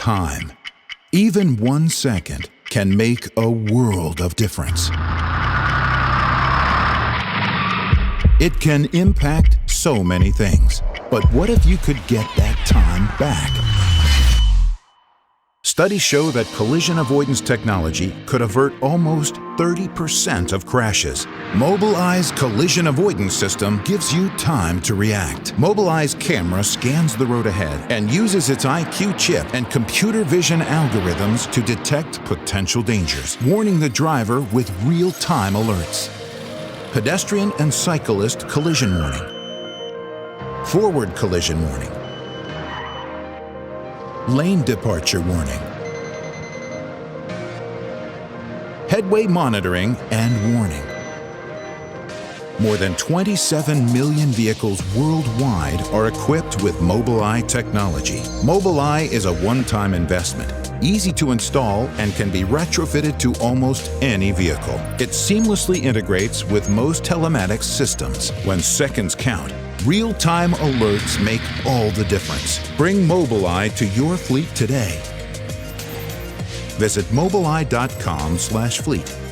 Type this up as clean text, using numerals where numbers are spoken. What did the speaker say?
time. Even 1 second can make a world of difference. It can impact so many things. But what if you could get that time back? Studies show that collision avoidance technology could avert almost 30% of crashes. Mobileye's collision avoidance system gives you time to react. Mobileye's camera scans the road ahead and uses its IQ chip and computer vision algorithms to detect potential dangers, warning the driver with real-time alerts. Pedestrian and cyclist collision warning. Forward collision warning. Lane departure warning. Headway monitoring and warning. More than 27 million vehicles worldwide are equipped with Mobileye technology. Mobileye is a one-time investment, easy to install, and can be retrofitted to almost any vehicle. It seamlessly integrates with most telematics systems. When seconds count, real-time alerts make all the difference. Bring Mobileye to your fleet today. Visit mobileye.com/fleet.